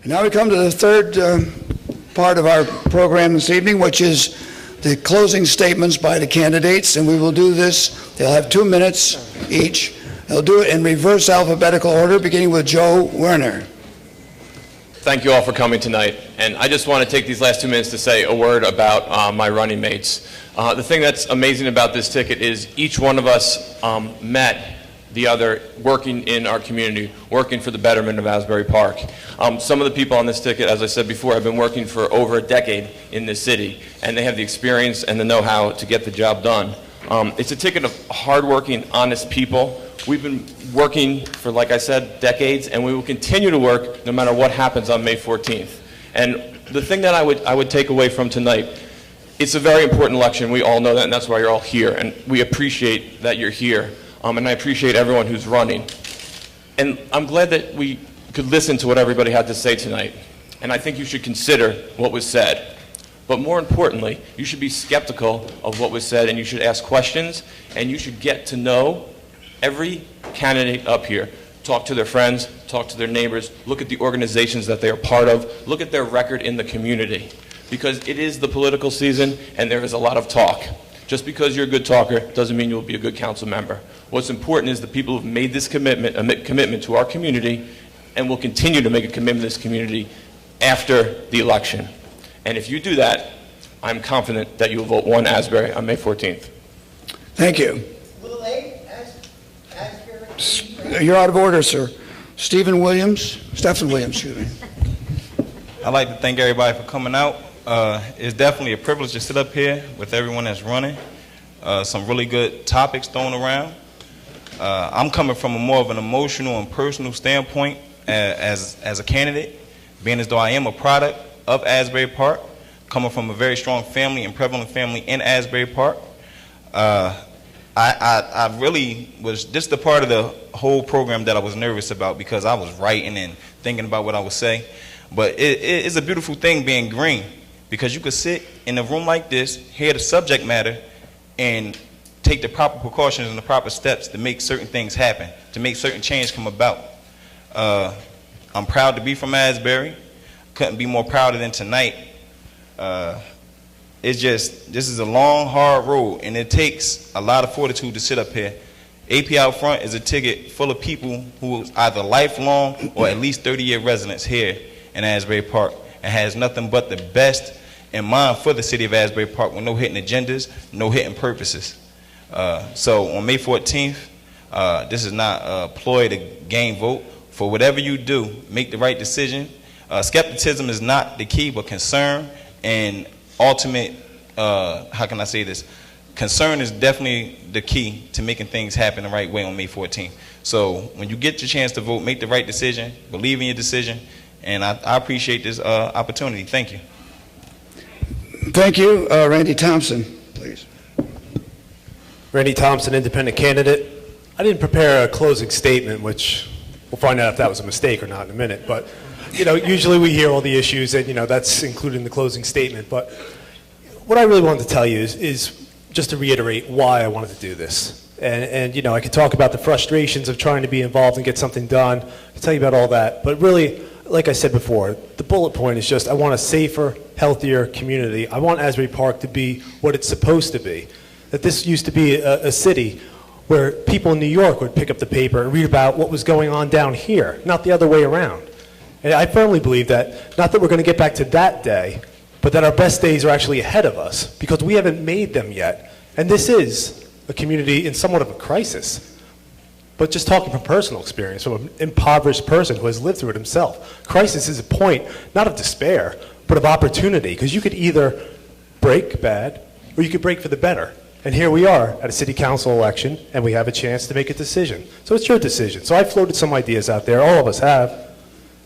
Now we come to the third part of our program this evening, which is the closing statements by the candidates, and we will do this. They'll have 2 minutes each. They'll do it in reverse alphabetical order, beginning with Joe Werner. Thank you all for coming tonight, and I just want to take these last 2 minutes to say a word about my running mates. The thing that's amazing about this ticket is each one of us met the other working in our community, working for the betterment of Asbury Park. Some of the people on this ticket, as I said before, have been working for over a decade in this city, and they have the experience and the know-how to get the job done. It's a ticket of hardworking, honest people. We've been working for, like I said, decades, and we will continue to work no matter what happens on May 14th. And the thing that I would take away from tonight, it's a very important election. We all know that, and that's why you're all here, and we appreciate that you're here. And I appreciate everyone who's running. And I'm glad that we could listen to what everybody had to say tonight. And I think you should consider what was said. But more importantly, you should be skeptical of what was said, and you should ask questions, and you should get to know every candidate up here. Talk to their friends, talk to their neighbors, look at the organizations that they are part of, look at their record in the community. Because it is the political season, and there is a lot of talk. Just because you're a good talker doesn't mean you'll be a good council member. What's important is the people who've made this commitment, a commitment to our community, and will continue to make a commitment to this community after the election. And if you do that, I'm confident that you will vote 1 Asbury on May 14th. Thank you. Asbury. You're out of order, sir. Stephen Williams, excuse me. I'd like to thank everybody for coming out. It's definitely a privilege to sit up here with everyone that's running. Some really good topics thrown around. I'm coming from a more of an emotional and personal standpoint as a candidate, being as though I am a product of Asbury Park, coming from a very strong family and prevalent family in Asbury Park. I really was just the part of the whole program that I was nervous about because I was writing and thinking about what I would say. But it's a beautiful thing being green, because you could sit in a room like this, hear the subject matter, and take the proper precautions and the proper steps to make certain things happen, to make certain change come about. I'm proud to be from Asbury. Couldn't be more prouder than tonight. It's just, this is a long, hard road, and it takes a lot of fortitude to sit up here. AP Out Front is a ticket full of people who are either lifelong or at least 30-year residents here in Asbury Park, and has nothing but the best in mind for the city of Asbury Park with no hidden agendas, no hidden purposes. So on May 14th, this is not a ploy to gain vote. For whatever you do, make the right decision. Skepticism is not the key, but concern and ultimate, how can I say this? Concern is definitely the key to making things happen the right way on May 14th. So when you get your chance to vote, make the right decision, believe in your decision, and I appreciate this opportunity. Thank you. Thank you. Randy Thompson, please. Randy Thompson, independent candidate. I didn't prepare a closing statement, which we'll find out if that was a mistake or not in a minute. But, you know, usually we hear all the issues, and, you know, that's included in the closing statement. But what I really wanted to tell you is just to reiterate why I wanted to do this. And, you know, I could talk about the frustrations of trying to be involved and get something done. I can tell you about all that. But really, like I said before, the bullet point is just I want a safer, healthier community. I want Asbury Park to be what it's supposed to be. That this used to be a city where people in New York would pick up the paper and read about what was going on down here, not the other way around. And I firmly believe that, not that we're going to get back to that day, but that our best days are actually ahead of us, because we haven't made them yet. And this is a community in somewhat of a crisis. But just talking from personal experience, from an impoverished person who has lived through it himself, crisis is a point, not of despair, but of opportunity, because you could either break bad, or you could break for the better. And here we are at a city council election, and we have a chance to make a decision. So it's your decision. So I floated some ideas out there, all of us have.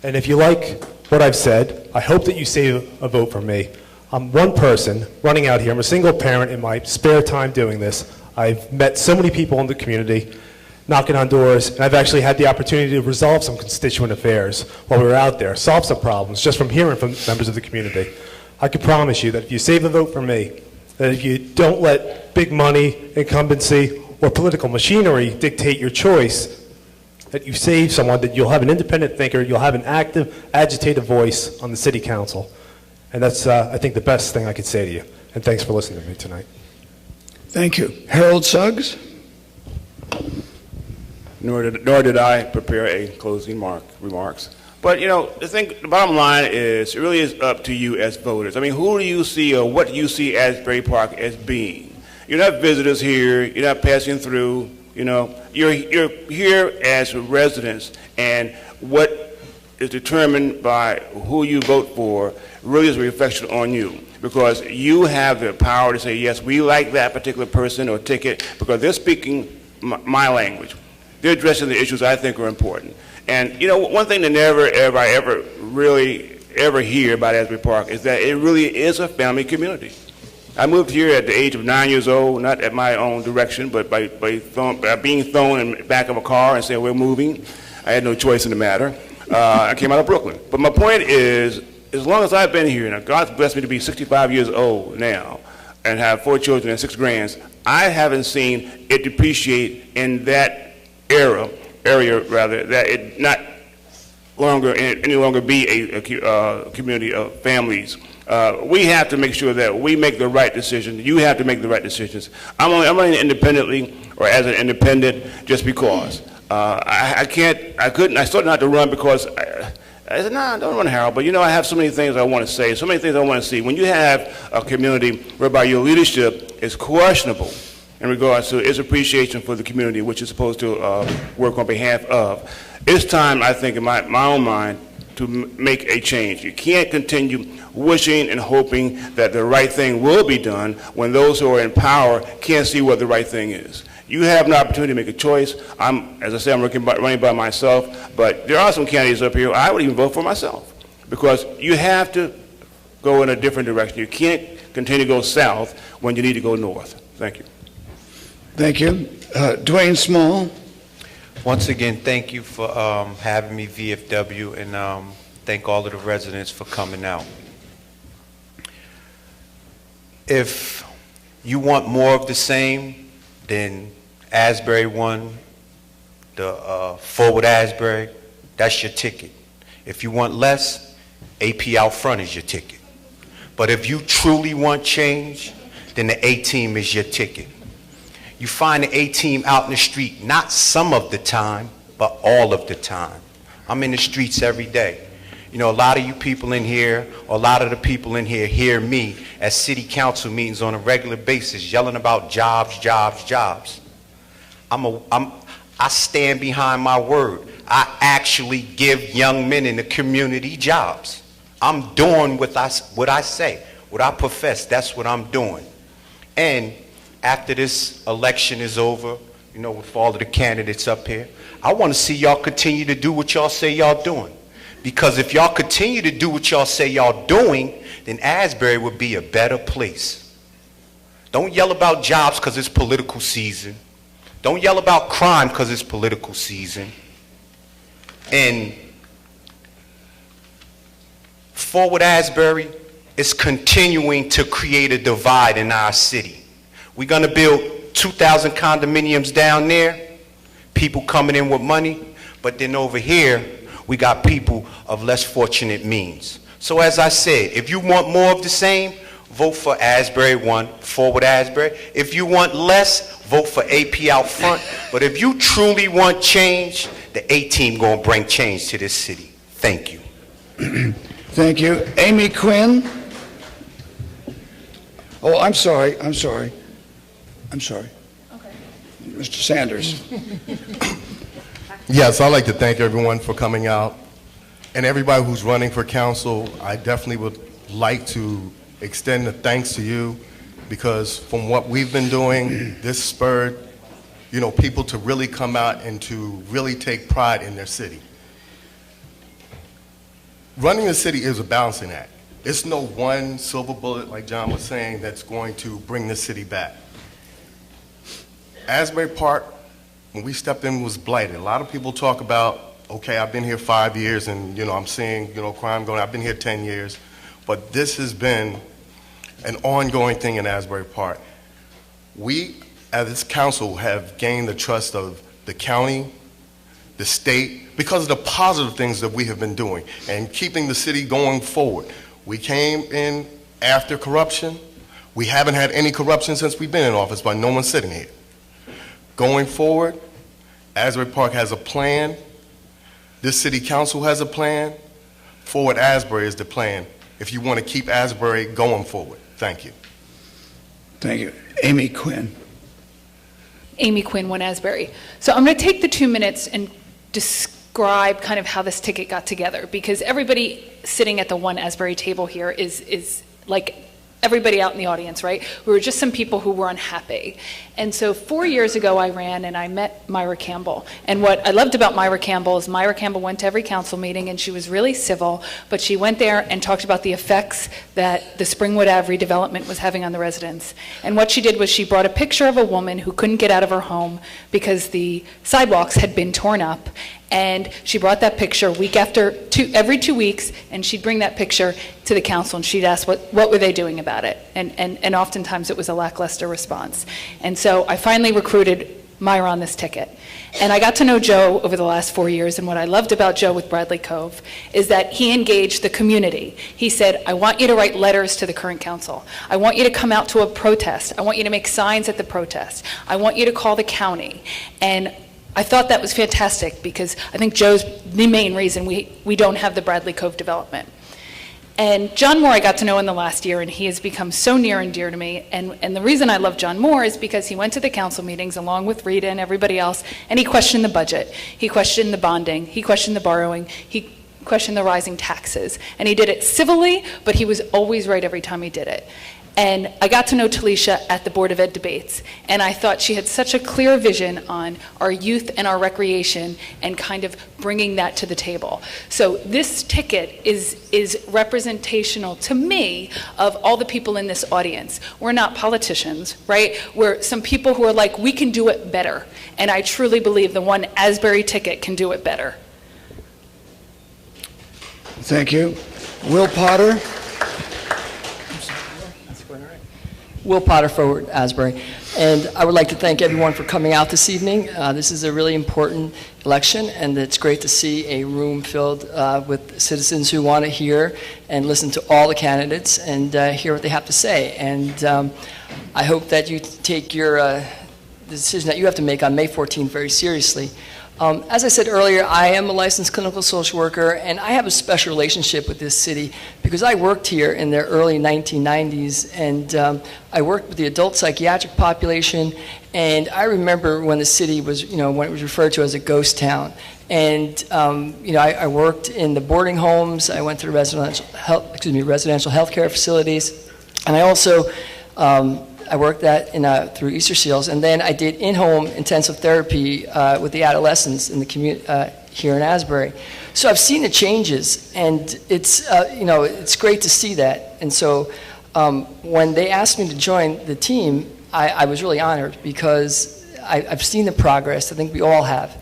And if you like what I've said, I hope that you save a vote for me. I'm one person running out here. I'm a single parent in my spare time doing this. I've met so many people in the community, knocking on doors, and I've actually had the opportunity to resolve some constituent affairs while we were out there, solve some problems just from hearing from members of the community. I can promise you that if you save a vote for me, that if you don't let big money, incumbency, or political machinery dictate your choice, that you save someone, that you'll have an independent thinker, you'll have an active, agitated voice on the city council. And that's, I think, the best thing I could say to you. And thanks for listening to me tonight. Thank you. Harold Suggs? Nor did I prepare a closing remarks. But, you know, the bottom line is, it really is up to you as voters. I mean, who do you see or what do you see Asbury Park as being? You're not visitors here. You're not passing through. You know, you're here as residents, and what is determined by who you vote for really is a reflection on you, because you have the power to say, yes, we like that particular person or ticket because they're speaking my language. They're addressing the issues I think are important. And, you know, one thing that never, ever really hear about Asbury Park is that it really is a family community. I moved here at the age of 9 years old, not at my own direction, but by being thrown in the back of a car and saying, we're moving. I had no choice in the matter. I came out of Brooklyn. But my point is, as long as I've been here, now God's blessed me to be 65 years old now and have 4 children and 6 grands, I haven't seen it depreciate in that area, that it not any longer be a community of families. We have to make sure that we make the right decisions. You have to make the right decisions. I'm running independently or as an independent just because. I started not to run because I said, no, don't run, Harold. But, you know, I have so many things I want to say, so many things I want to see. When you have a community whereby your leadership is questionable in regards to its appreciation for the community, which is supposed to work on behalf of, it's time, I think, in my own mind, to make a change. You can't continue wishing and hoping that the right thing will be done when those who are in power can't see what the right thing is. You have an opportunity to make a choice. As I said, I'm running by myself, but there are some candidates up here I would even vote for myself, because you have to go in a different direction. You can't continue to go south when you need to go north. Thank you. Thank you. Dwayne Small? Once again, thank you for having me, VFW, and thank all of the residents for coming out. If you want more of the same, then Asbury won, the Forward Asbury, that's your ticket. If you want less, AP out front is your ticket. But if you truly want change, then the A-team is your ticket. You find the A-team out in the street, not some of the time, but all of the time. I'm in the streets every day. You know, a lot of you people in here, or a lot of the people in here hear me at city council meetings on a regular basis yelling about jobs, jobs, jobs. I stand behind my word. I actually give young men in the community jobs. I'm doing what I say, what I profess, that's what I'm doing. And after this election is over, you know, with all of the candidates up here, I want to see y'all continue to do what y'all say y'all doing. Because if y'all continue to do what y'all say y'all doing, then Asbury would be a better place. Don't yell about jobs because it's political season. Don't yell about crime because it's political season. And Forward Asbury is continuing to create a divide in our city. We're going to build 2,000 condominiums down there, people coming in with money, but then over here, we got people of less fortunate means. So as I said, if you want more of the same, vote for Asbury 1, Forward Asbury. If you want less, vote for AP out front. But if you truly want change, the A-team gonna bring change to this city. Thank you. Thank you. Amy Quinn? Oh, I'm sorry. Okay. Mr. Sanders. Yes, I'd like to thank everyone for coming out. And everybody who's running for council, I definitely would like to extend the thanks to you, because from what we've been doing, this spurred, you know, people to really come out and to really take pride in their city. Running the city is a balancing act. It's no one silver bullet, like John was saying, that's going to bring the city back. Asbury Park, when we stepped in, was blighted. A lot of people talk about, okay, I've been here 5 years and, you know, I'm seeing, you know, crime going, I've been here 10 years. But this has been an ongoing thing in Asbury Park. We, as this council, have gained the trust of the county, the state, because of the positive things that we have been doing and keeping the city going forward. We came in after corruption. We haven't had any corruption since we've been in office, but no one's sitting here. Going forward, Asbury Park has a plan. This city council has a plan. Forward Asbury is the plan if you want to keep Asbury going forward. Thank you. Thank you. Amy Quinn. Amy Quinn, 1 Asbury. So I'm going to take the 2 minutes and describe kind of how this ticket got together, because everybody sitting at the 1 Asbury table here is like everybody out in the audience, right? We were just some people who were unhappy. And so 4 years ago I ran and I met Myra Campbell. And what I loved about Myra Campbell is Myra Campbell went to every council meeting and she was really civil, but she went there and talked about the effects that the Springwood Ave redevelopment was having on the residents. And what she did was she brought a picture of a woman who couldn't get out of her home because the sidewalks had been torn up. And she brought that picture every 2 weeks, and she'd bring that picture to the council, and she'd ask what were they doing about it. And oftentimes it was a lackluster response. And so I finally recruited Myra on this ticket. And I got to know Joe over the last 4 years, and what I loved about Joe with Bradley Cove is that he engaged the community. He said, I want you to write letters to the current council. I want you to come out to a protest. I want you to make signs at the protest. I want you to call the county. And I thought that was fantastic because I think Joe's the main reason we don't have the Bradley Cove development. And John Moore I got to know in the last year, and he has become so near and dear to me. And the reason I love John Moore is because he went to the council meetings along with Rita and everybody else, and he questioned the budget. He questioned the bonding. He questioned the borrowing. He questioned the rising taxes. And he did it civilly, but he was always right every time he did it. And I got to know Talisha at the Board of Ed debates, and I thought she had such a clear vision on our youth and our recreation and kind of bringing that to the table. So this ticket is representational to me of all the people in this audience. We're not politicians, right? We're some people who are like, we can do it better. And I truly believe the 1 Asbury ticket can do it better. Thank you. Will Potter. Will Potter, Forward Asbury. And I would like to thank everyone for coming out this evening. This is a really important election, and it's great to see a room filled with citizens who want to hear and listen to all the candidates and hear what they have to say. And I hope that you take the decision that you have to make on May 14th very seriously. As I said earlier, I am a licensed clinical social worker, and I have a special relationship with this city because I worked here in the early 1990s, and I worked with the adult psychiatric population, and I remember when the city was, when it was referred to as a ghost town. And, I worked in the boarding homes, I went to the residential health care facilities, and I also I worked that through Easter Seals, and then I did in-home intensive therapy with the adolescents in the community here in Asbury. So I've seen the changes, and it's great to see that. And so when they asked me to join the team, I was really honored because I've seen the progress. I think we all have.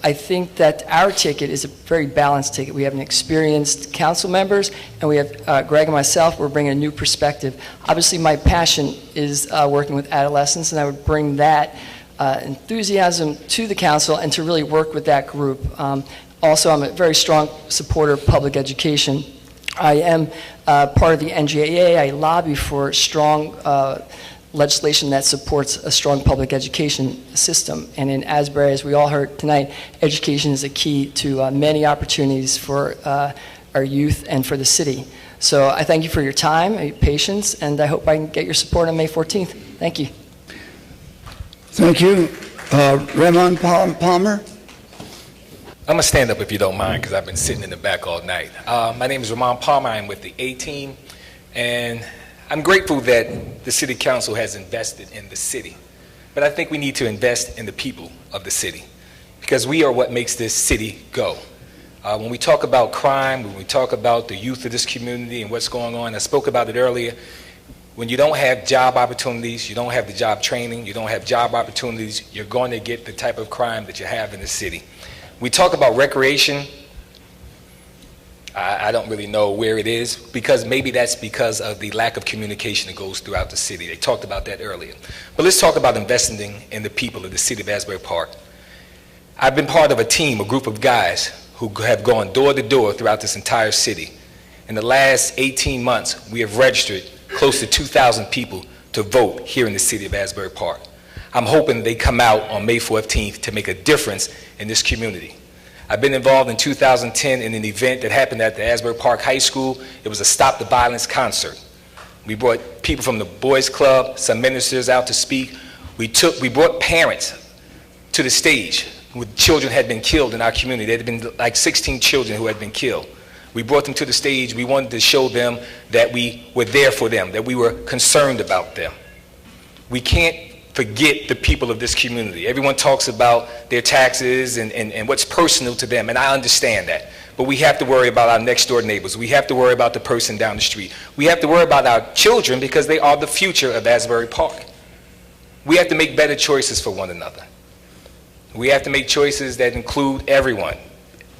I think that our ticket is a very balanced ticket. We have an experienced council members, and we have Greg and myself. We're bringing a new perspective. Obviously, my passion is working with adolescents, and I would bring that enthusiasm to the council and to really work with that group. Also, I'm a very strong supporter of public education. I am part of the NJAA. I lobby for strong legislation that supports a strong public education system. And in Asbury, as we all heard tonight, education is a key to many opportunities for our youth and for the city. So I thank you for your time and your patience, and I hope I can get your support on May 14th. Thank you. Thank you. Raymond Palmer. I'm going to stand up if you don't mind, because I've been sitting in the back all night. My name is Ramon Palmer. I'm with the A-Team, and I'm grateful that the City Council has invested in the city. But I think we need to invest in the people of the city, because we are what makes this city go. When we talk about crime, when we talk about the youth of this community and what's going on, I spoke about it earlier, when you don't have job opportunities, you don't have the job training, you don't have job opportunities, you're going to get the type of crime that you have in the city. We talk about recreation. I don't really know where it is, because maybe that's because of the lack of communication that goes throughout the city. They talked about that earlier. But let's talk about investing in the people of the city of Asbury Park. I've been part of a team, a group of guys who have gone door to door throughout this entire city. In the last 18 months, we have registered close to 2,000 people to vote here in the city of Asbury Park. I'm hoping they come out on May 14th to make a difference in this community. I've been involved in 2010 in an event that happened at the Asbury Park High School. It was a Stop the Violence concert. We brought people from the Boys Club, some ministers out to speak. We brought parents to the stage with children had been killed in our community. There had been like 16 children who had been killed. We brought them to the stage. We wanted to show them that we were there for them, that we were concerned about them. We can't forget the people of this community. Everyone talks about their taxes and what's personal to them, and I understand that. But we have to worry about our next door neighbors. We have to worry about the person down the street. We have to worry about our children because they are the future of Asbury Park. We have to make better choices for one another. We have to make choices that include everyone.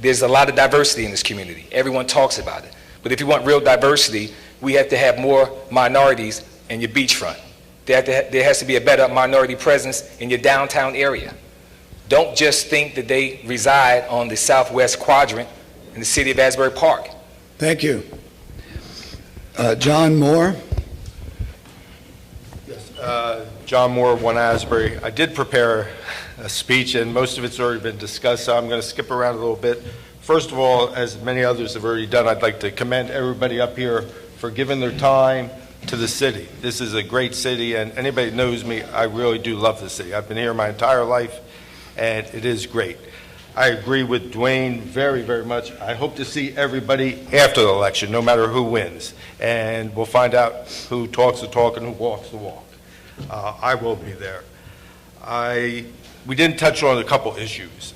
There's a lot of diversity in this community. Everyone talks about it. But if you want real diversity, we have to have more minorities in your beachfront. There has to be a better minority presence in your downtown area. Don't just think that they reside on the southwest quadrant in the city of Asbury Park. Thank you. John Moore. Yes, John Moore, 1 Asbury. I did prepare a speech, and most of it's already been discussed, so I'm going to skip around a little bit. First of all, as many others have already done, I'd like to commend everybody up here for giving their time to the city. This is a great city, and anybody that knows me, I really do love the city. I've been here my entire life, and it is great. I agree with Dwayne very, very much. I hope to see everybody after the election, no matter who wins, and we'll find out who talks the talk and who walks the walk. I will be there. We didn't touch on a couple issues.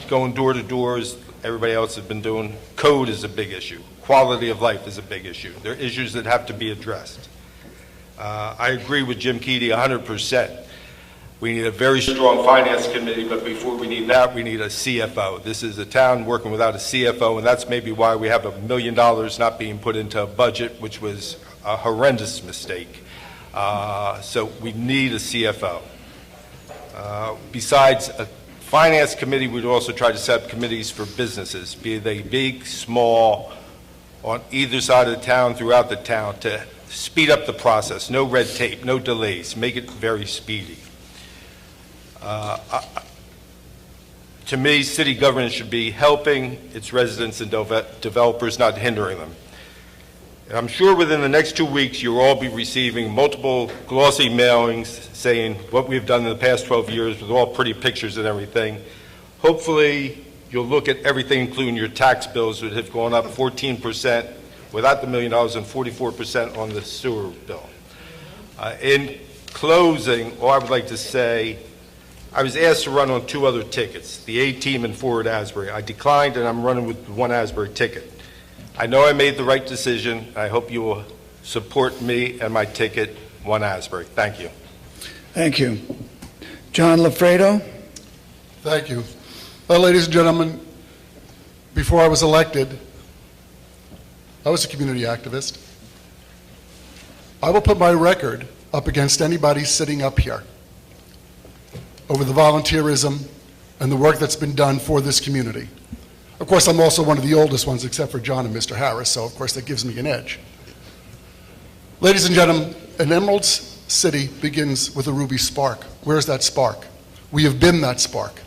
Going door to doors, everybody else has been doing. Code is a big issue. Quality of life is a big issue. There are issues that have to be addressed. I agree with Jim Keady 100%. We need a very strong finance committee, but before we need that, we need a CFO. This is a town working without a CFO, and that's maybe why we have $1 million not being put into a budget, which was a horrendous mistake. So we need a CFO. Besides a finance committee, we'd also try to set up committees for businesses, be they big, small, on either side of the town, throughout the town, to speed up the process. No red tape, no delays, make it very speedy. To me, city governance should be helping its residents and developers, not hindering them. And I'm sure within the next 2 weeks, you'll all be receiving multiple glossy mailings saying what we've done in the past 12 years with all pretty pictures and everything. Hopefully, you'll look at everything, including your tax bills, that have gone up 14% without the $1 million and 44% on the sewer bill. In closing, all I would like to say, I was asked to run on 2 other tickets, the A team and Forward Asbury. I declined, and I'm running with the 1 Asbury ticket. I know I made the right decision. I hope you will support me and my ticket, 1 Asbury. Thank you. Thank you. John Lafredo. Thank you. Ladies and gentlemen, before I was elected, I was a community activist. I will put my record up against anybody sitting up here over the volunteerism and the work that's been done for this community. Of course, I'm also one of the oldest ones, except for John and Mr. Harris, so of course that gives me an edge. Ladies and gentlemen, an Emerald City begins with a ruby spark. Where's that spark? We have been that spark.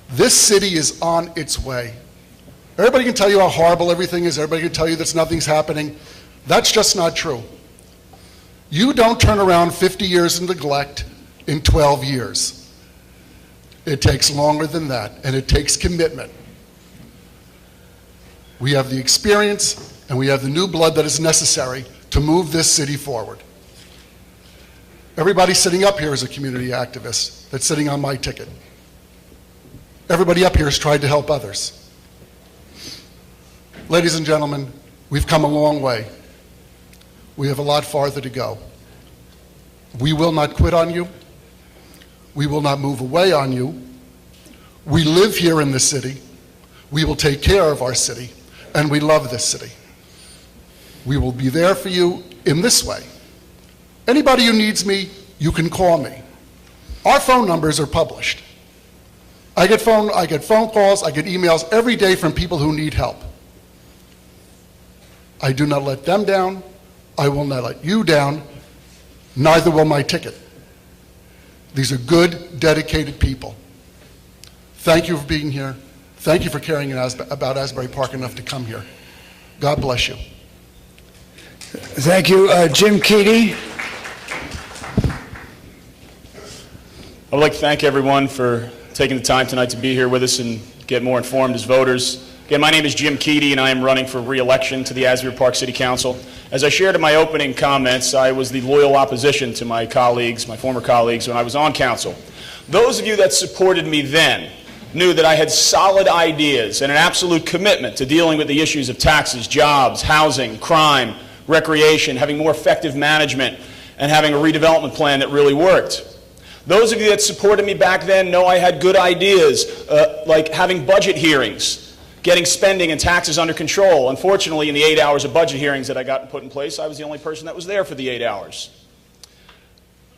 This city is on its way. Everybody can tell you how horrible everything is. Everybody can tell you that nothing's happening. That's just not true. You don't turn around 50 years of neglect in 12 years. It takes longer than that, and it takes commitment. We have the experience, and we have the new blood that is necessary to move this city forward. Everybody sitting up here is a community activist that's sitting on my ticket. Everybody up here has tried to help others. Ladies and gentlemen, we've come a long way. We have a lot farther to go. We will not quit on you. We will not move away on you. We live here in the city. We will take care of our city, and we love this city. We will be there for you in this way. Anybody who needs me, you can call me. Our phone numbers are published. I get phone calls, I get emails every day from people who need help. I do not let them down. I will not let you down. Neither will my ticket. These are good, dedicated people. Thank you for being here. Thank you for caring about Asbury Park enough to come here. God bless you. Thank you. Jim Keady. I would like to thank everyone for taking the time tonight to be here with us and get more informed as voters. Again, my name is Jim Keady, and I am running for re-election to the Asbury Park City Council. As I shared in my opening comments, I was the loyal opposition to my colleagues, my former colleagues, when I was on council. Those of you that supported me then knew that I had solid ideas and an absolute commitment to dealing with the issues of taxes, jobs, housing, crime, recreation, having more effective management, and having a redevelopment plan that really worked. Those of you that supported me back then know I had good ideas, like having budget hearings, getting spending and taxes under control. Unfortunately, in the 8 hours of budget hearings that I got put in place, I was the only person that was there for the 8 hours.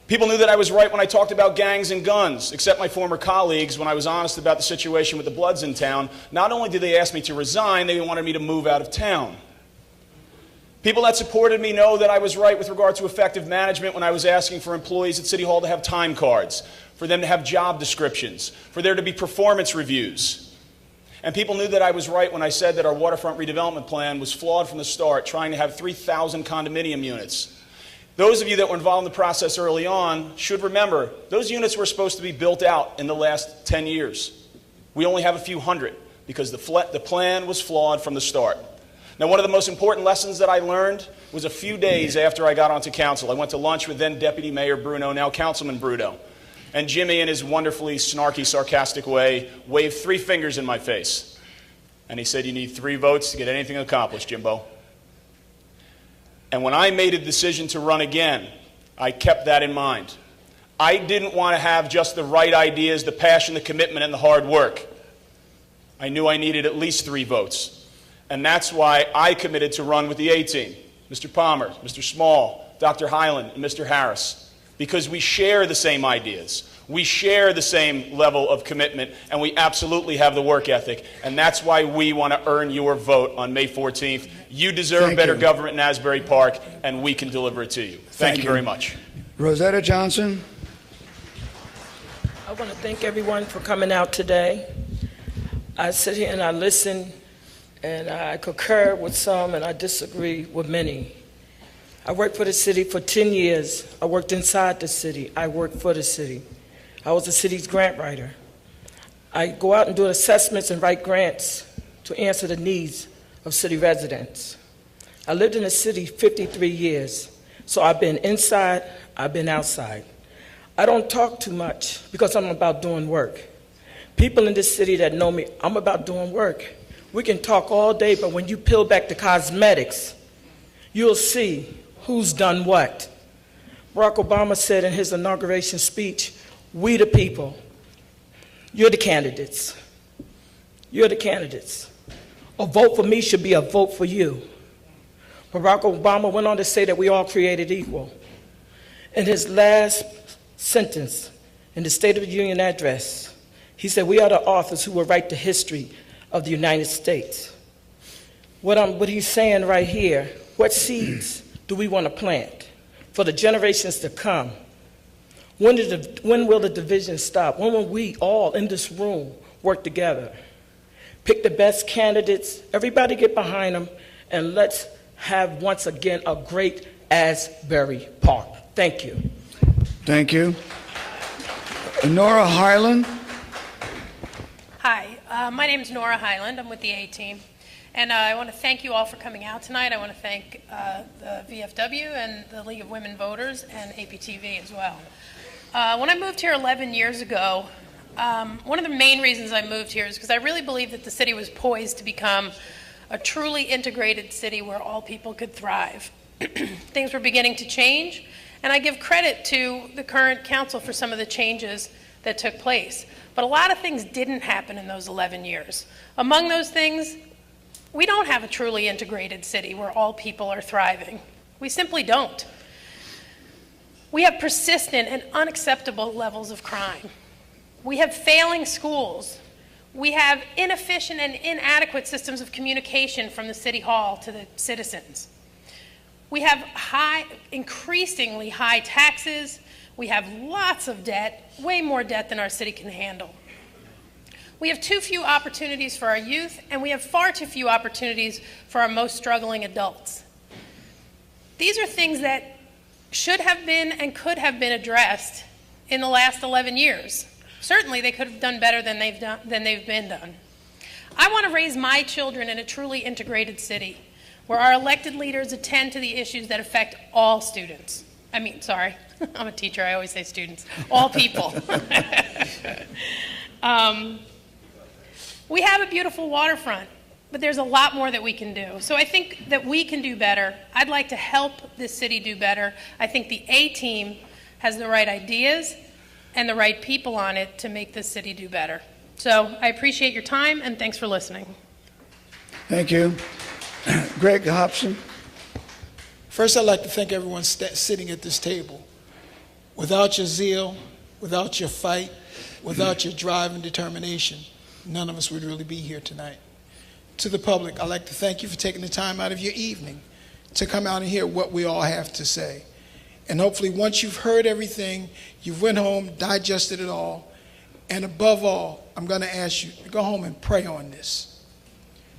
People knew that I was right when I talked about gangs and guns, except my former colleagues when I was honest about the situation with the Bloods in town. Not only did they ask me to resign, they wanted me to move out of town. People that supported me know that I was right with regard to effective management when I was asking for employees at City Hall to have time cards, for them to have job descriptions, for there to be performance reviews. And people knew that I was right when I said that our waterfront redevelopment plan was flawed from the start, trying to have 3,000 condominium units. Those of you that were involved in the process early on should remember, those units were supposed to be built out in the last 10 years. We only have a few hundred because the plan was flawed from the start. Now, one of the most important lessons that I learned was a few days after I got onto council. I went to lunch with then Deputy Mayor Bruno, now Councilman Bruno. And Jimmy, in his wonderfully snarky, sarcastic way, waved 3 fingers in my face. And he said, "You need 3 votes to get anything accomplished, Jimbo." And when I made a decision to run again, I kept that in mind. I didn't want to have just the right ideas, the passion, the commitment, and the hard work. I knew I needed at least 3 votes. And that's why I committed to run with the A-team, Mr. Palmer, Mr. Small, Dr. Hyland, and Mr. Harris. Because we share the same ideas, we share the same level of commitment, and we absolutely have the work ethic. And that's why we want to earn your vote on May 14th. You deserve better government in Asbury Park, and we can deliver it to you. Thank you very much. Rosetta Johnson. I want to thank everyone for coming out today. I sit here and I listen, and I concur with some, and I disagree with many. I worked for the city for 10 years. I worked inside the city. I worked for the city. I was the city's grant writer. I go out and do assessments and write grants to answer the needs of city residents. I lived in the city 53 years, so I've been inside, I've been outside. I don't talk too much because I'm about doing work. People in this city that know me, I'm about doing work. We can talk all day, but when you peel back the cosmetics, you'll see who's done what. Barack Obama said in his inauguration speech, "We the people, you're the candidates. You're the candidates. A vote for me should be a vote for you." Barack Obama went on to say that we all created equal. In his last sentence in the State of the Union address, he said, "We are the authors who will write the history of the United States." What he's saying right here, what seeds do we want to plant for the generations to come? When will the division stop? When will we all in this room work together? Pick the best candidates, everybody get behind them, and let's have once again a great Asbury Park. Thank you. Thank you. Nora Hyland. Hi, my name is Nora Hyland. I'm with the A-Team. And I want to thank you all for coming out tonight. I want to thank the VFW and the League of Women Voters and APTV as well. When I moved here 11 years ago, one of the main reasons I moved here is because I really believed that the city was poised to become a truly integrated city where all people could thrive. Things were beginning to change, and I give credit to the current council for some of the changes that took place. But a lot of things didn't happen in those 11 years. Among those things, we don't have a truly integrated city where all people are thriving. We simply don't. We have persistent and unacceptable levels of crime. We have failing schools. We have inefficient and inadequate systems of communication from the City Hall to the citizens. We have increasingly high taxes. We have lots of debt, way more debt than our city can handle. We have too few opportunities for our youth, and we have far too few opportunities for our most struggling adults. These are things that should have been and could have been addressed in the last 11 years. Certainly, they could have done better than they've been done. I want to raise my children in a truly integrated city where our elected leaders attend to the issues that affect all students. I'm a teacher, I always say students, all people. We have a beautiful waterfront, but there's a lot more that we can do. So I think that we can do better. I'd like to help this city do better. I think the A-team has the right ideas and the right people on it to make this city do better. So I appreciate your time, and thanks for listening. Thank you. Greg Hobson. First, I'd like to thank everyone sitting at this table. Without your zeal, without your fight, without your drive and determination, none of us would really be here tonight. To the public, I'd like to thank you for taking the time out of your evening to come out and hear what we all have to say. And hopefully once you've heard everything, you've went home, digested it all, and above all, I'm going to ask you to go home and pray on this.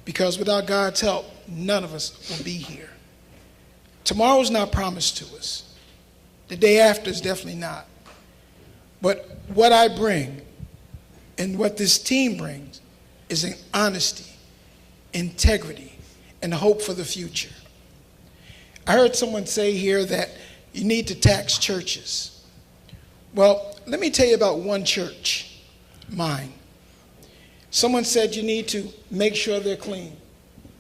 Because without God's help, none of us will be here. Tomorrow's not promised to us. The day after is definitely not. But what I bring and what this team brings is an honesty, integrity, and hope for the future. I heard someone say here that you need to tax churches. Well, let me tell you about one church, mine. Someone said you need to make sure they're clean.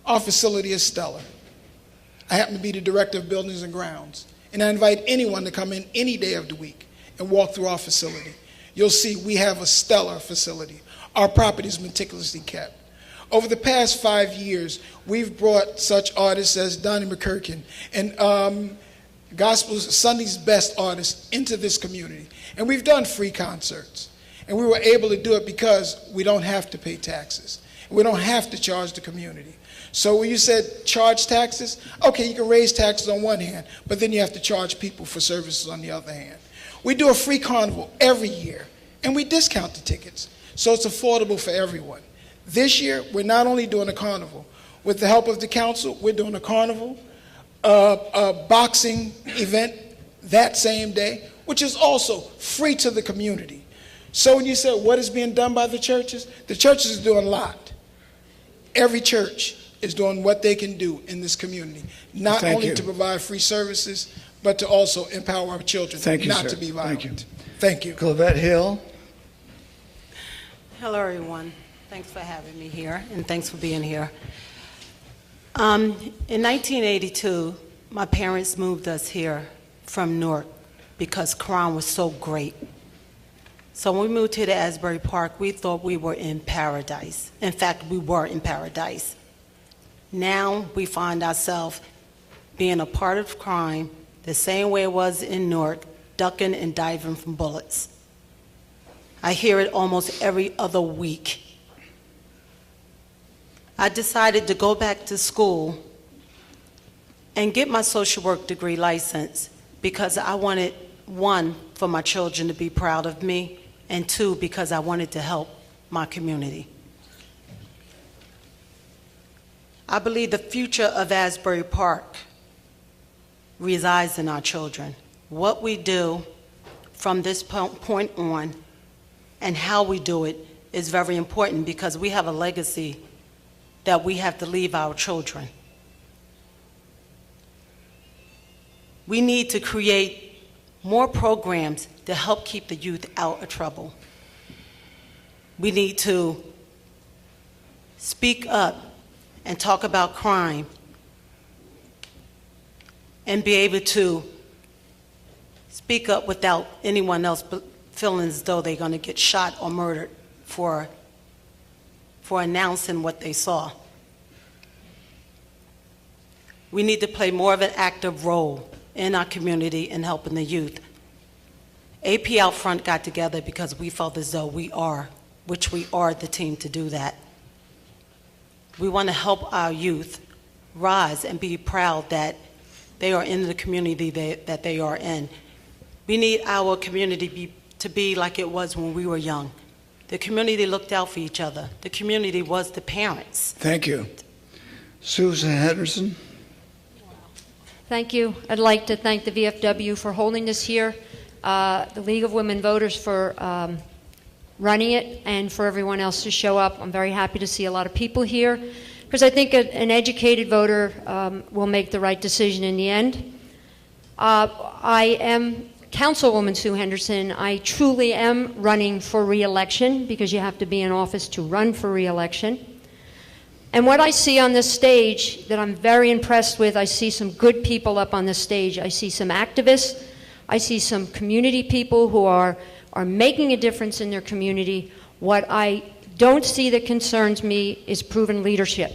Our facility is stellar. I happen to be the director of buildings and grounds, and I invite anyone to come in any day of the week and walk through our facility. You'll see we have a stellar facility. Our property is meticulously kept. Over the past 5 years, we've brought such artists as Donnie McKirkin and Gospel's Sunday's best artists into this community. And we've done free concerts. And we were able to do it because we don't have to pay taxes. We don't have to charge the community. So when you said charge taxes, okay, you can raise taxes on one hand, but then you have to charge people for services on the other hand. We do a free carnival every year, and we discount the tickets, so it's affordable for everyone. This year, we're not only doing a carnival. With the help of the council, we're doing a carnival, a boxing event that same day, which is also free to the community. So when you say what is being done by the churches are doing a lot. Every church is doing what they can do in this community, not only to provide free services, but to also empower our children not to be violent. Thank you. Clavette Hill. Hello, everyone. Thanks for having me here, and thanks for being here. In 1982, my parents moved us here from Newark because crime was so great. So when we moved to the Asbury Park, we thought we were in paradise. In fact, we were in paradise. Now we find ourselves being a part of crime the same way it was in Newark, ducking and diving from bullets. I hear it almost every other week. I decided to go back to school and get my social work degree license because I wanted, one, for my children to be proud of me, and two, because I wanted to help my community. I believe the future of Asbury Park resides in our children. What we do from this point on and how we do it is very important because we have a legacy that we have to leave our children. We need to create more programs to help keep the youth out of trouble. We need to speak up and talk about crime and be able to speak up without anyone else feeling as though they're going to get shot or murdered for announcing what they saw. We need to play more of an active role in our community in helping the youth. AP Out Front got together because we felt as though we are the team to do that. We want to help our youth rise and be proud that they are in the community that they are in. We need our community to be like it was when we were young. The community looked out for each other. The community was the parents. Thank you. Susan Henderson. Thank you. I'd like to thank the VFW for holding this here, the League of Women Voters for running it, and for everyone else to show up. I'm very happy to see a lot of people here, because I think an educated voter will make the right decision in the end. I am Councilwoman Sue Henderson. I truly am running for re-election, because you have to be in office to run for re-election. And what I see on this stage that I'm very impressed with, I see some good people up on this stage. I see some activists. I see some community people who are making a difference in their community. What I don't see that concerns me is proven leadership.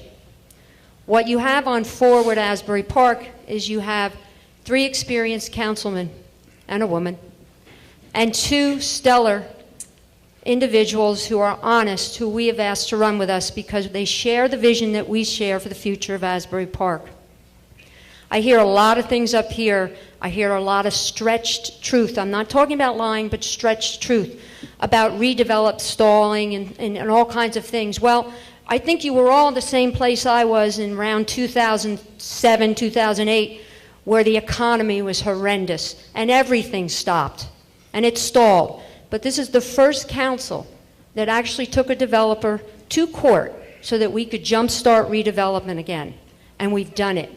What you have on Forward Asbury Park is you have 3 experienced councilmen and a woman, and 2 stellar individuals who are honest, who we have asked to run with us because they share the vision that we share for the future of Asbury Park. I hear a lot of things up here. I hear a lot of stretched truth. I'm not talking about lying, but stretched truth about redeveloped stalling and all kinds of things. Well, I think you were all in the same place I was in around 2007, 2008, where the economy was horrendous and everything stopped and it stalled. But this is the first council that actually took a developer to court so that we could jumpstart redevelopment again. And we've done it.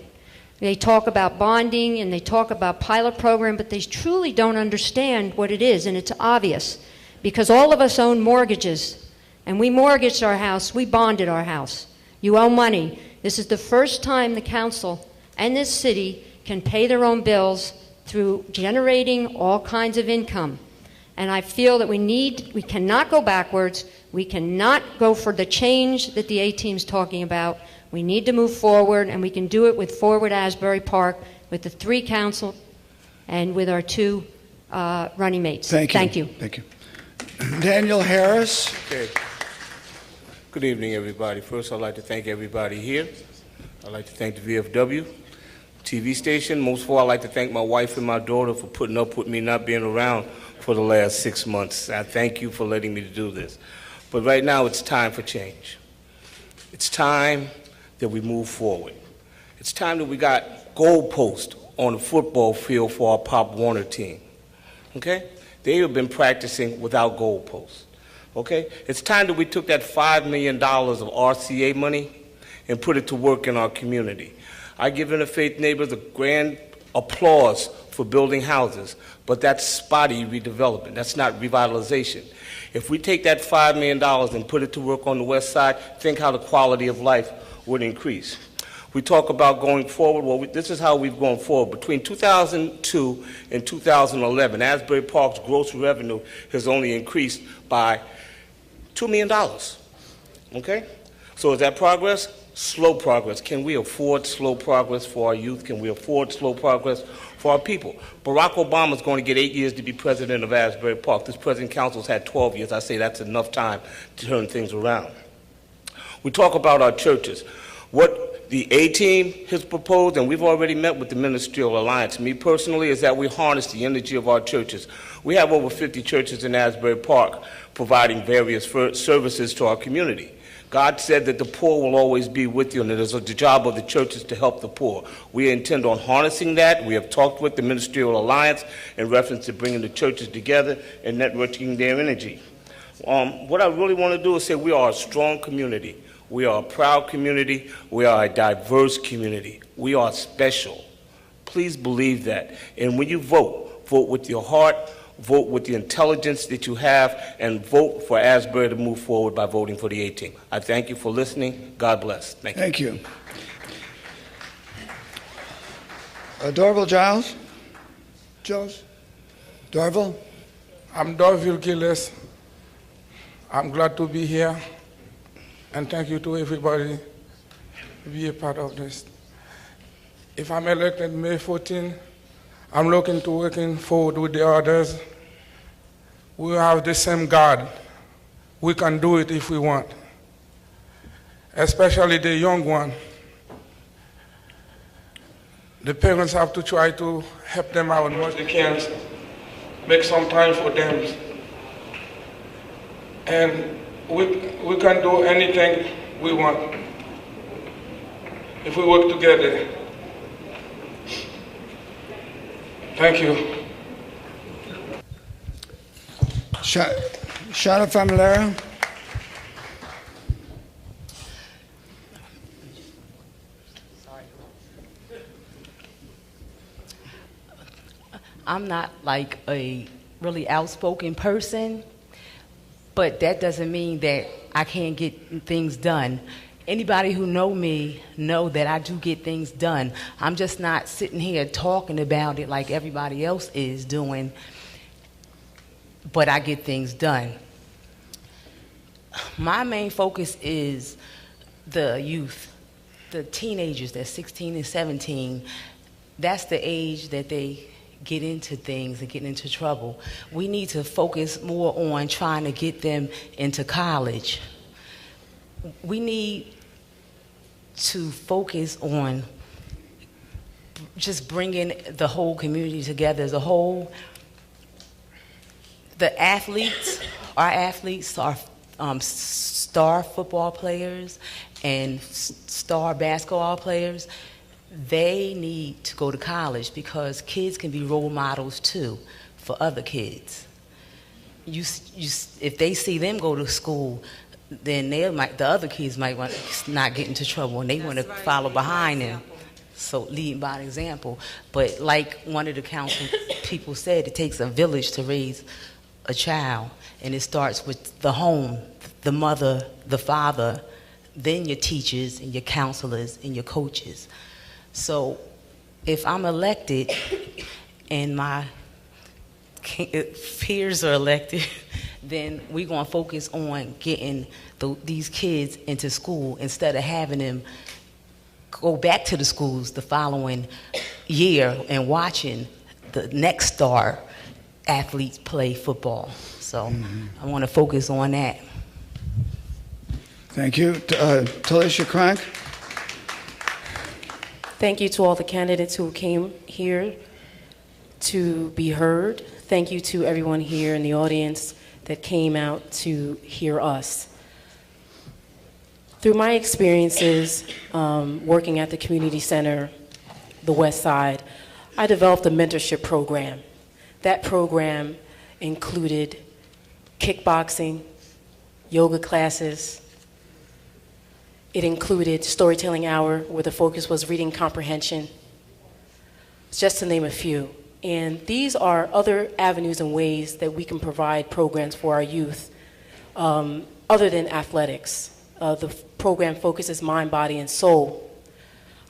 They talk about bonding and they talk about pilot program, but they truly don't understand what it is, and it's obvious. Because all of us own mortgages, and we mortgaged our house, we bonded our house. You owe money. This is the first time the council and this city can pay their own bills through generating all kinds of income. And I feel that we cannot go backwards. We cannot go for the change that the A-Team's talking about. We need to move forward, and we can do it with Forward Asbury Park, with the 3 council, and with our 2 running mates. Thank you. Thank you. Thank you. Daniel Harris. Okay. Good evening, everybody. First, I'd like to thank everybody here. I'd like to thank the VFW TV station. Most of all, I'd like to thank my wife and my daughter for putting up with me not being around for the last 6 months. I thank you for letting me do this. But right now, it's time for change. It's time that we move forward. It's time that we got goalposts on the football field for our Pop Warner team. Okay? They have been practicing without goalposts. Okay? It's time that we took that $5 million of RCA money and put it to work in our community. I give Interfaith Neighbors a grand applause for building houses, but that's spotty redevelopment. That's not revitalization. If we take that $5 million and put it to work on the west side, think how the quality of life would increase. We talk about going forward. Well, this is how we've gone forward. Between 2002 and 2011, Asbury Park's gross revenue has only increased by $2 million. Okay? So is that progress? Slow progress. Can we afford slow progress for our youth? Can we afford slow progress for our people? Barack Obama is going to get 8 years to be president of Asbury Park. This president council's had 12 years. I say that's enough time to turn things around. We talk about our churches. What the A-Team has proposed, and we've already met with the Ministerial Alliance, me personally, is that we harness the energy of our churches. We have over 50 churches in Asbury Park providing various services to our community. God said that the poor will always be with you, and it is the job of the churches to help the poor. We intend on harnessing that. We have talked with the Ministerial Alliance in reference to bringing the churches together and networking their energy. What I really want to do is say we are a strong community. We are a proud community. We are a diverse community. We are special. Please believe that. And when you vote, vote with your heart, vote with the intelligence that you have, and vote for Asbury to move forward by voting for the A-Team. I thank you for listening. God bless. Thank you. Thank you. Dorval Giles? Giles? Dorval? I'm Dorville Gillis. I'm glad to be here. And thank you to everybody to be a part of this. If I'm elected May 14, I'm looking to working forward with the others we have the same God. We can do it if we want, especially the young one. The parents have to try to help them out as much as they can, make some time for them. And we can do anything we want if we work together. Thank you. Shada Familera. I'm not like a really outspoken person, but that doesn't mean that I can't get things done. Anybody who know me know that I do get things done. I'm just not sitting here talking about it like everybody else is doing, but I get things done. My main focus is the youth, the teenagers, they're 16 and 17. That's the age that they get into things and get into trouble. We need to focus more on trying to get them into college. We need to focus on just bringing the whole community together as a whole. The athletes, our athletes are star football players and star basketball players. They need to go to college because kids can be role models too for other kids. If they see them go to school, then the other kids might want to not get into trouble and they want to follow behind them. So leading by example. But like one of the council people said, it takes a village to raise a child, and it starts with the home, the mother, the father, then your teachers and your counselors and your coaches. So if I'm elected and my peers are elected, then we're going to focus on getting these kids into school instead of having them go back to the schools the following year and watching the next star athletes play football. So I want to focus on that. Thank you. Talisha Crank. Thank you to all the candidates who came here to be heard. Thank you to everyone here in the audience that came out to hear us. Through my experiences working at the community center, the West Side, I developed a mentorship program. That program included kickboxing, yoga classes. It included storytelling hour where the focus was reading comprehension, just to name a few. And these are other avenues and ways that we can provide programs for our youth other than athletics. The program focuses mind, body, and soul.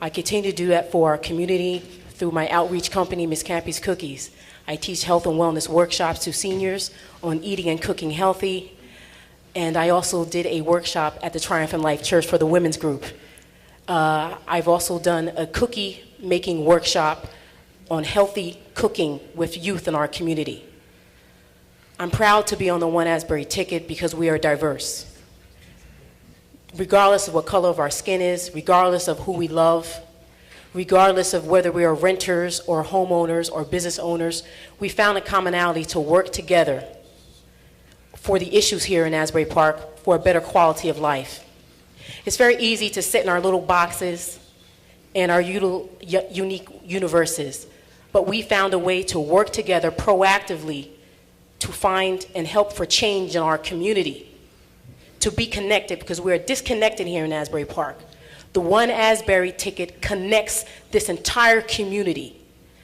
I continue to do that for our community through my outreach company, Miss Campy's Cookies. I teach health and wellness workshops to seniors on eating and cooking healthy. And I also did a workshop at the Triumph in Life Church for the women's group. I've also done a cookie making workshop on healthy cooking with youth in our community. I'm proud to be on the One Asbury ticket because we are diverse. Regardless of what color of our skin is, regardless of who we love, regardless of whether we are renters or homeowners or business owners, we found a commonality to work together for the issues here in Asbury Park for a better quality of life. It's very easy to sit in our little boxes and our unique universes, but we found a way to work together proactively to find and help for change in our community, to be connected, because we're disconnected here in Asbury Park. The One Asbury ticket connects this entire community,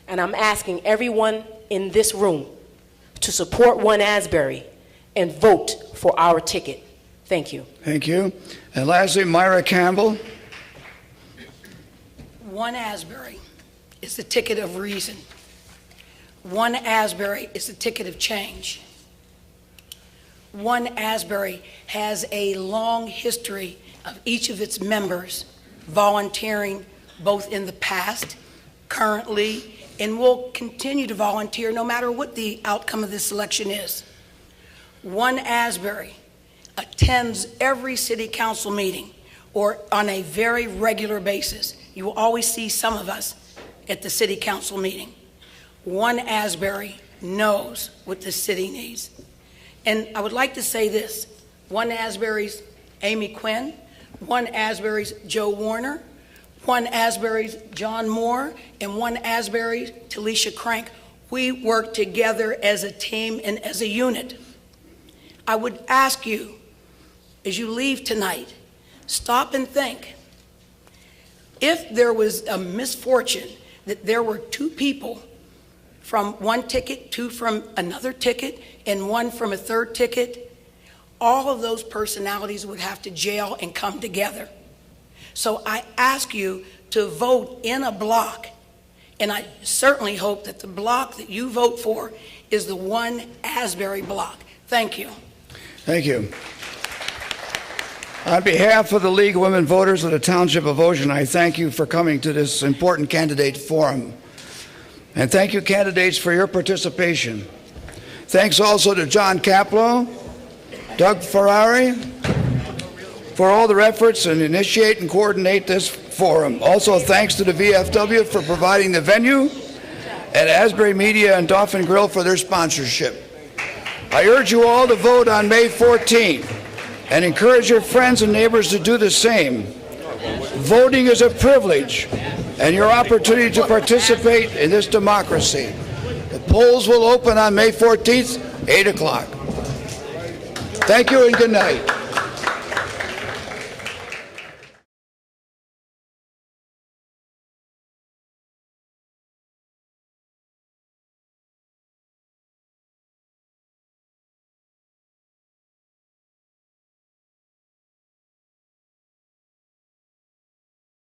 and I'm asking everyone in this room to support One Asbury and vote for our ticket. Thank you. Thank you. And lastly, Myra Campbell. One Asbury is the ticket of reason. One Asbury is the ticket of change. One Asbury has a long history of each of its members volunteering both in the past, currently, and will continue to volunteer no matter what the outcome of this election is. One Asbury attends every city council meeting or on a very regular basis. You will always see some of us at the city council meeting. One Asbury knows what the city needs. And I would like to say this, One Asbury's Amy Quinn, One Asbury's Joe Warner, One Asbury's John Moore, and One Asbury's Talisha Crank, we work together as a team and as a unit. I would ask you, as you leave tonight, stop and think. If there was a misfortune that there were two people from one ticket, two from another ticket, and one from a third ticket, all of those personalities would have to jail and come together. So I ask you to vote in a block, and I certainly hope that the block that you vote for is the One Asbury block. Thank you. Thank you. On behalf of the League of Women Voters of the Township of Ocean, I thank you for coming to this important candidate forum. And thank you, candidates, for your participation. Thanks also to John Caplow, Doug Ferrari, for all their efforts and initiate and coordinate this forum. Also, thanks to the VFW for providing the venue, and Asbury Media and Dolphin Grill for their sponsorship. I urge you all to vote on May 14th and encourage your friends and neighbors to do the same. Voting is a privilege and your opportunity to participate in this democracy. The polls will open on May 14th, 8 o'clock. Thank you and good night.